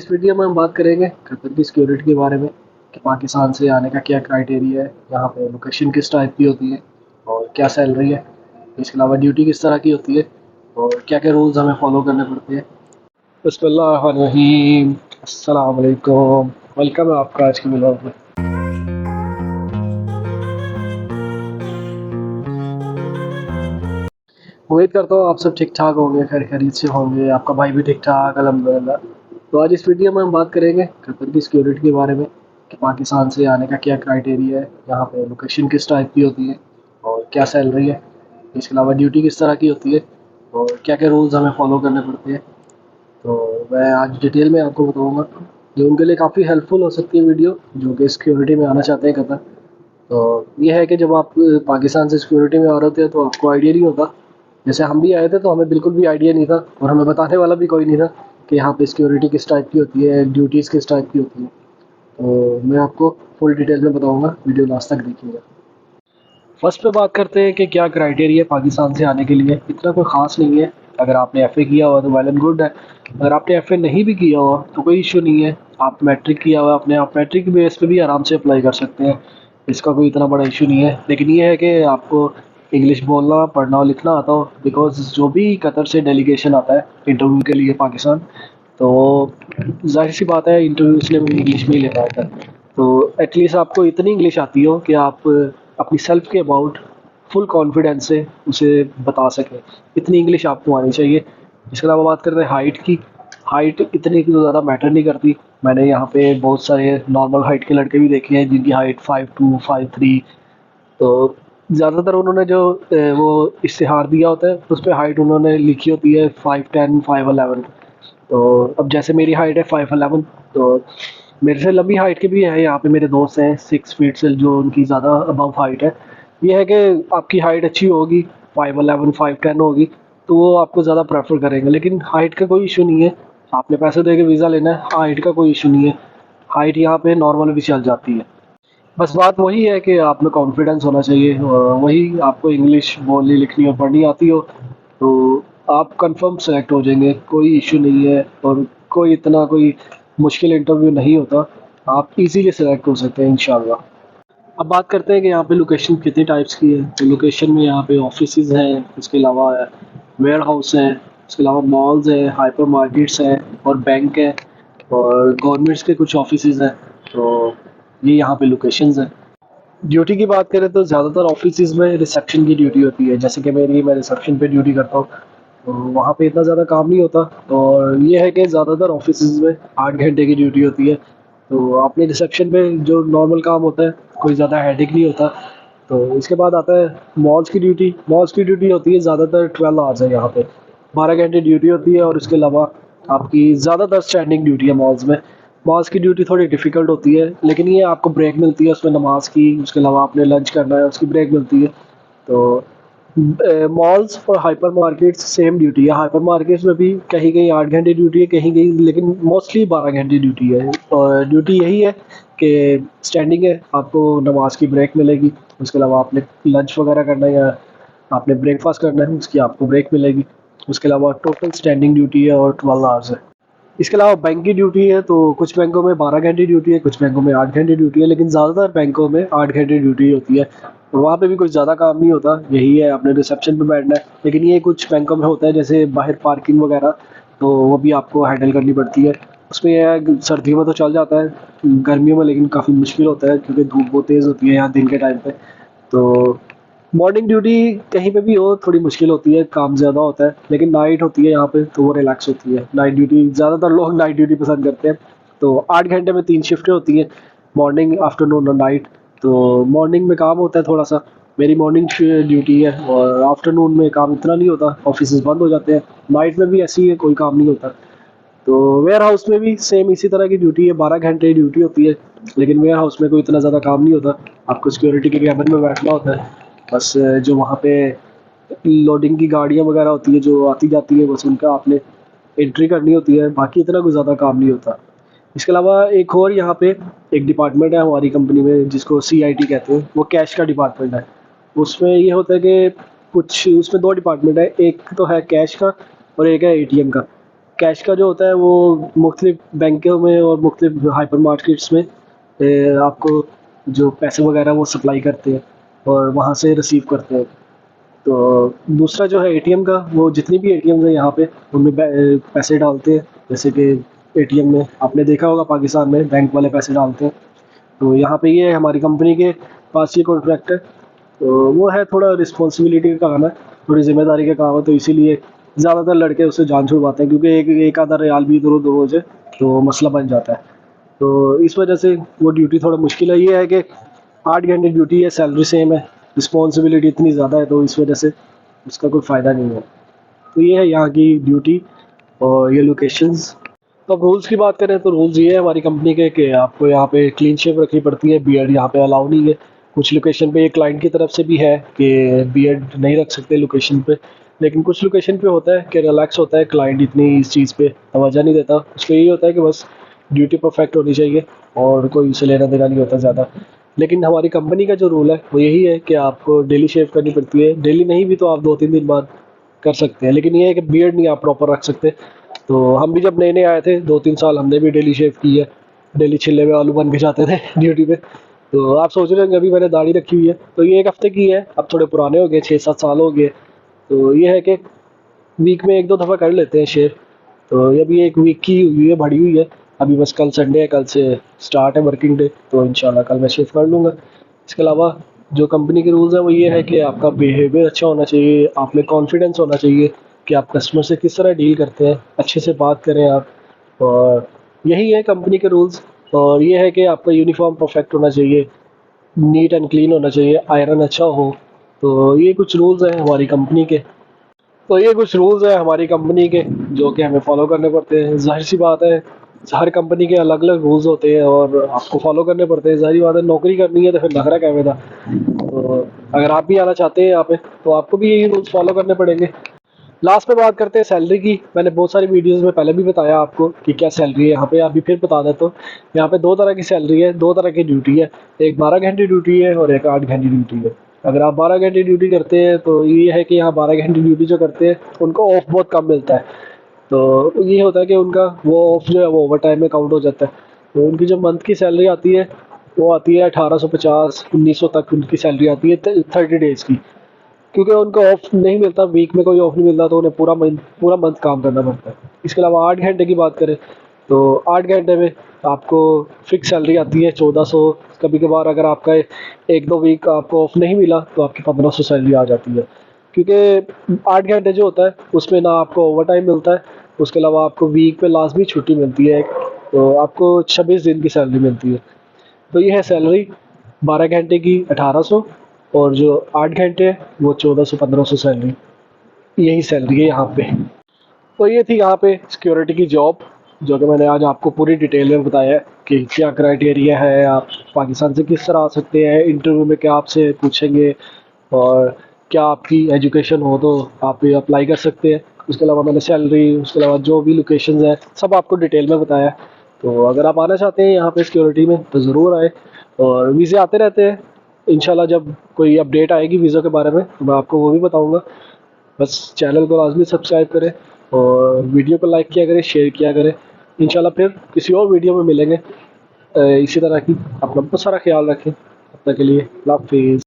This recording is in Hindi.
इस वीडियो में हम बात करेंगे कतर की सिक्योरिटी के बारे में कि पाकिस्तान से आने का क्या क्राइटेरिया है, यहाँ पे लोकेशन किस टाइप की होती है और क्या सैलरी है। इसके अलावा ड्यूटी किस तरह की होती है और क्या क्या रूल्स हमें फॉलो करने पड़ते हैं। बिस्मिल्लाहिर्रहमानिर्रहीम, अस्सलाम वालेकुम, वेलकम है आपका आज के व्लॉग में। उम्मीद करता हूँ आप सब ठीक ठाक होंगे, खैर खैरियत से होंगे, आपका भाई भी ठीक ठाक अल्हम्दुलिल्लाह। तो आज इस वीडियो में हम बात करेंगे कतर की सिक्योरिटी के बारे में कि पाकिस्तान से आने का क्या क्राइटेरिया है, यहाँ पे लोकेशन किस टाइप की होती है और क्या सैलरी है। इसके अलावा ड्यूटी किस तरह की होती है और क्या क्या रूल्स हमें फॉलो करने पड़ते हैं। तो मैं आज डिटेल में आपको बताऊँगा, जो उनके लिए काफ़ी हेल्पफुल हो सकती है वीडियो, जो कि सिक्योरिटी में आना चाहते हैं कतर। तो ये है कि जब आप पाकिस्तान से सिक्योरिटी में आ रहे होते हैं तो आपको आइडिया नहीं होता। जैसे हम भी आए थे तो हमें बिल्कुल भी आइडिया नहीं था और हमें बताने वाला भी कोई नहीं था कि यहाँ पे सिक्योरिटी किस टाइप की होती है, ड्यूटीज़ किस टाइप की होती है। तो मैं आपको फुल डिटेल में बताऊँगा, वीडियो लास्ट तक देखिएगा। फर्स्ट पे बात करते हैं कि क्या क्राइटेरिया पाकिस्तान से आने के लिए। इतना कोई ख़ास नहीं है। अगर आपने एफ़ए किया हुआ तो वेल एंड गुड है। अगर आपने एफ़ए नहीं भी किया हुआ तो कोई इशू नहीं है। आप मैट्रिक किया हुआ अपने, आप मैट्रिक की बेस पे भी आराम से अप्लाई कर सकते हैं। इसका कोई इतना बड़ा इशू नहीं है। लेकिन ये है कि आपको इंग्लिश बोलना, पढ़ना और लिखना आता हो, बिकॉज जो भी कतर से डेलीगेशन आता है इंटरव्यू के लिए पाकिस्तान, तो जाहिर सी बात है इंटरव्यू इसलिए भी इंग्लिश में ही लेता होता है। तो एटलीस्ट आपको इतनी इंग्लिश आती हो कि आप अपनी सेल्फ के अबाउट फुल कॉन्फिडेंस से उसे बता सकें, इतनी इंग्लिश आपको आनी चाहिए। इसके अलावा बात करते हैं हाइट की। हाइट इतनी तो ज़्यादा मैटर नहीं करती। मैंने यहाँ पे बहुत सारे नॉर्मल हाइट के लड़के भी देखे हैं जिनकी हाइट 5'2", 5'3". तो ज़्यादातर उन्होंने जो वो इश्तिहार दिया होता है उस पर हाइट उन्होंने लिखी होती है 5'10", 5'11". तो अब जैसे मेरी हाइट है 5'11", तो मेरे से लंबी हाइट के भी हैं यहाँ पे मेरे दोस्त हैं 6 फीट से जो उनकी ज़्यादा अबव हाइट है। ये है कि आपकी हाइट अच्छी होगी, 5'11", 5'10" होगी, तो वो आपको ज़्यादा प्रेफर करेंगे। लेकिन हाइट का कोई इशू नहीं है, आपने पैसे दे के वीज़ा लेना है, हाइट का कोई इशू नहीं है। हाइट यहाँ पे नॉर्मल भी चल जाती है। बस बात वही है कि आप में कॉन्फिडेंस होना चाहिए और वही आपको इंग्लिश बोलनी, लिखनी और पढ़नी आती हो तो आप कंफर्म सेलेक्ट हो जाएंगे, कोई इशू नहीं है। और कोई इतना कोई मुश्किल इंटरव्यू नहीं होता, आप इजीली सेलेक्ट हो सकते हैं इंशाल्लाह। अब बात करते हैं कि यहाँ पे लोकेशन कितने टाइप्स की है। तो लोकेशन में यहाँ पे ऑफिसेज हैं, इसके अलावा वेयर हाउस है, इसके अलावा मॉल्स हैं, हाइपर मार्केट्स हैं और बैंक है और गवर्नमेंट्स के कुछ ऑफिसेज हैं। तो ये यहाँ पे लोकेशंस हैं। ड्यूटी की बात करें तो ज़्यादातर ऑफिसेज में रिसेप्शन की ड्यूटी होती है। जैसे कि मैं रिसेप्शन पे ड्यूटी करता हूँ, तो वहाँ पे इतना ज़्यादा काम नहीं होता। और ये है कि ज़्यादातर ऑफिसेज में 8 घंटे की ड्यूटी होती है। तो आपने रिसेप्शन पे जो नॉर्मल काम होता है, कोई ज़्यादा हेडेक नहीं होता। तो इसके बाद आता है मॉल्स की ड्यूटी। मॉल्स की ड्यूटी होती है ज़्यादातर 12 आवर्स है यहाँ पे, 12 घंटे ड्यूटी होती है। और इसके अलावा आपकी ज़्यादातर स्टैंडिंग ड्यूटी है मॉल्स में। मॉल्स की ड्यूटी थोड़ी डिफ़िकल्ट होती है, लेकिन ये आपको ब्रेक मिलती है उसमें नमाज की, उसके अलावा आपने लंच करना है उसकी ब्रेक मिलती है। तो मॉल्स और हाइपर मार्केट्स सेम ड्यूटी है। हाइपर मार्केट्स में भी कहीं कहीं 8 घंटे ड्यूटी है, कहीं कहीं, लेकिन मोस्टली 12 घंटे ड्यूटी है। और ड्यूटी यही है कि स्टैंडिंग है, आपको नमाज की ब्रेक मिलेगी, उसके अलावा आपने लंच वगैरह करना है या आपने ब्रेकफास्ट करना है उसकी आपको ब्रेक मिलेगी। उसके अलावा टोटल स्टैंडिंग ड्यूटी है और 12 आवर्स है। इसके अलावा बैंक की ड्यूटी है, तो कुछ बैंकों में 12 घंटे ड्यूटी है, कुछ बैंकों में 8 घंटे ड्यूटी है, लेकिन ज़्यादातर बैंकों में 8 घंटे ड्यूटी होती है। और वहाँ पे भी कुछ ज़्यादा काम नहीं होता, यही है आपने रिसेप्शन पे बैठना है। लेकिन ये कुछ बैंकों में होता है जैसे बाहर पार्किंग वगैरह, तो वो भी आपको हैंडल करनी पड़ती है। उसमें यह है सर्दियों में तो चल जाता है, गर्मियों में लेकिन काफ़ी मुश्किल होता है क्योंकि धूप बहुत तेज़ होती है यहाँ दिन के टाइम पे। तो मॉर्निंग ड्यूटी कहीं पे भी हो थोड़ी मुश्किल होती है, काम ज़्यादा होता है। लेकिन नाइट होती है यहाँ पे तो वो रिलैक्स होती है। नाइट ड्यूटी ज़्यादातर लोग नाइट ड्यूटी पसंद करते हैं। तो 8 घंटे में 3 शिफ्टें होती हैं, मॉर्निंग, आफ्टरनून और नाइट। तो मॉर्निंग में काम होता है थोड़ा सा, मेरी मॉर्निंग ड्यूटी है। और आफ्टरनून में काम इतना नहीं होता, ऑफिस बंद हो जाते हैं। नाइट में भी ऐसी ही है, कोई काम नहीं होता। तो वेयर हाउस में भी सेम इसी तरह की ड्यूटी है, 12 घंटे ड्यूटी होती है। लेकिन वेयर हाउस में कोई इतना ज़्यादा काम नहीं होता, आपको सिक्योरिटी के कैबिन में बैठना होता है। बस जो वहाँ पे लोडिंग की गाड़ियाँ वगैरह होती है जो आती जाती है, बस उनका आपने एंट्री करनी होती है, बाकी इतना कोई ज़्यादा काम नहीं होता। इसके अलावा एक और यहाँ पे एक डिपार्टमेंट है हमारी कंपनी में जिसको CIT कहते हैं, वो कैश का डिपार्टमेंट है। उसमें ये होता है कि कुछ उसमें 2 डिपार्टमेंट है, एक तो है कैश का और एक है ATM का। कैश का जो होता है वो मुख्तलिफ बैंकों में और मुख्तलिफ हाइपर मार्केट्स में आपको जो पैसे वगैरह वो सप्लाई करते हैं और वहाँ से रिसीव करते हैं। तो दूसरा जो है एटीएम का, वो जितनी भी एटीएम है यहाँ पे उनमें पैसे डालते हैं। जैसे कि एटीएम में आपने देखा होगा पाकिस्तान में बैंक वाले पैसे डालते हैं, तो यहाँ पे ये हमारी कंपनी के पास ये कॉन्ट्रैक्ट है। तो वो है थोड़ा रिस्पॉन्सिबिलिटी का काम है, थोड़ी जिम्मेदारी का काम है, तो इसीलिए ज़्यादातर लड़के उससे जान छुड़वाते हैं, क्योंकि एक आधा रियाल भी इधर उधर हो जाए तो मसला बन जाता है। तो इस वजह से वो ड्यूटी थोड़ा मुश्किल है। ये है कि 8 घंटे ड्यूटी है, सैलरी सेम है, रिस्पॉन्सिबिलिटी इतनी ज़्यादा है, तो इस वजह से उसका कोई फ़ायदा नहीं है। तो ये है यहाँ की ड्यूटी और ये लोकेशंस। तो अब रूल्स की बात करें तो रूल्स ये है हमारी कंपनी के कि आपको यहाँ पे क्लीन शेव रखनी पड़ती है, बियर्ड यहाँ पे अलाउ नहीं है। कुछ लोकेशन पे ये क्लाइंट की तरफ से भी है कि बियर्ड नहीं रख सकते लोकेशन पे, लेकिन कुछ लोकेशन पे होता है कि रिलैक्स होता है, क्लाइंट इतनी इस चीज़ पे तवज्जो नहीं देता। उसको यही होता है कि बस ड्यूटी परफेक्ट होनी चाहिए और कोई उसे लेना देना नहीं होता ज़्यादा। लेकिन हमारी कंपनी का जो रूल है वो यही है कि आपको डेली शेव करनी पड़ती है। डेली नहीं भी तो आप 2-3 दिन बाद कर सकते हैं, लेकिन ये है कि बियर्ड नहीं आप प्रॉपर रख सकते। तो हम भी जब नए नए आए थे 2-3 साल हमने भी डेली शेव की है, डेली छिले हुए आलू बन के जाते थे ड्यूटी पे। तो आप सोच रहे होंगे अभी मैंने दाढ़ी रखी हुई है, तो ये 1 हफ्ते की है, अब थोड़े पुराने हो गए, 6-7 साल हो गए। तो ये है कि वीक में 1-2 दफ़ा कर लेते हैं शेव। तो ये भी 1 वीक की हुई है, बढ़ी हुई है। अभी बस कल संडे है, कल से स्टार्ट है वर्किंग डे, तो इंशाल्लाह कल मैं शेव कर लूँगा। इसके अलावा जो कंपनी के रूल्स हैं वो ये है कि आपका बिहेवियर अच्छा होना चाहिए, आप में कॉन्फिडेंस होना चाहिए कि आप कस्टमर से किस तरह डील करते हैं, अच्छे से बात करें आप। और यही है कंपनी के रूल्स। और ये है कि आपका यूनिफॉर्म परफेक्ट होना चाहिए, नीट एंड क्लीन होना चाहिए, आयरन अच्छा हो। तो ये कुछ रूल्स हैं हमारी कंपनी के। तो ये कुछ रूल्स हैं हमारी कंपनी के जो कि हमें फॉलो करने पड़ते हैं। ज़ाहिर सी बात है, हर कंपनी के अलग अलग रूल्स होते हैं और आपको फॉलो करने पड़ते हैं। ज़ाहिर बात है, नौकरी करनी है तो फिर नखरा क्या था। तो अगर आप भी आना चाहते हैं यहाँ पे तो आपको भी यही रूल्स फॉलो करने पड़ेंगे। लास्ट में बात करते हैं सैलरी की। मैंने बहुत सारी वीडियोस में पहले भी बताया आपको कि क्या सैलरी है यहाँ पे, अभी फिर बता देता हूँ। यहाँ पे 2 तरह की सैलरी है, 2 तरह की ड्यूटी है। एक 12 घंटे ड्यूटी है और एक 8 घंटे ड्यूटी है। अगर आप 12 घंटे ड्यूटी करते हैं तो ये है कि यहाँ 12 घंटे ड्यूटी जो करते हैं उनको ऑफ बहुत कम मिलता है। तो ये होता है कि उनका वो ऑफ जो है वो ओवर टाइम में काउंट हो जाता है। तो उनकी जो मंथ की सैलरी आती है वो आती है 1850-1900 तक उनकी सैलरी आती है 30 डेज़ की। क्योंकि उनको ऑफ नहीं मिलता, वीक में कोई ऑफ नहीं मिलता, तो उन्हें पूरा मंथ काम करना पड़ता है। इसके अलावा 8 घंटे की बात करें तो 8 घंटे में आपको फिक्स सैलरी आती है 1400। कभी कभार अगर आपका 1-2 वीक आपको ऑफ नहीं मिला तो आपकी 1500 सैलरी आ जाती है। क्योंकि 8 घंटे जो होता है उसमें ना आपको ओवर टाइम मिलता है, उसके अलावा आपको वीक में लास्ट भी छुट्टी मिलती है, तो आपको 26 दिन की सैलरी मिलती है। तो ये है सैलरी 12 घंटे की 1800, और जो 8 घंटे है वो 1400-1500 सैलरी। यही सैलरी है यहाँ पे। तो ये थी यहाँ पे सिक्योरिटी की जॉब, जो कि मैंने आज आपको पूरी डिटेल में बताया है कि क्या क्राइटेरिया है, आप पाकिस्तान से किस तरह आ सकते हैं, इंटरव्यू में क्या आपसे पूछेंगे, और क्या आपकी एजुकेशन हो तो आप ये अप्लाई कर सकते हैं। उसके अलावा मैंने सैलरी, उसके अलावा जो भी लोकेशंस हैं सब आपको डिटेल में बताया है। तो अगर आप आना चाहते हैं यहाँ पे सिक्योरिटी में तो ज़रूर आए। और वीज़े आते रहते हैं, इंशाल्लाह जब कोई अपडेट आएगी वीज़ा के बारे में तो मैं आपको वो भी बताऊँगा। बस चैनल को लाजमी सब्सक्राइब करें और वीडियो को लाइक किया करें, शेयर किया करें। इंशाल्लाह फिर किसी और वीडियो में मिलेंगे इसी तरह की। अपना बहुत सारा ख्याल रखें। तब तक के लिए अल्लाह हाफिज़।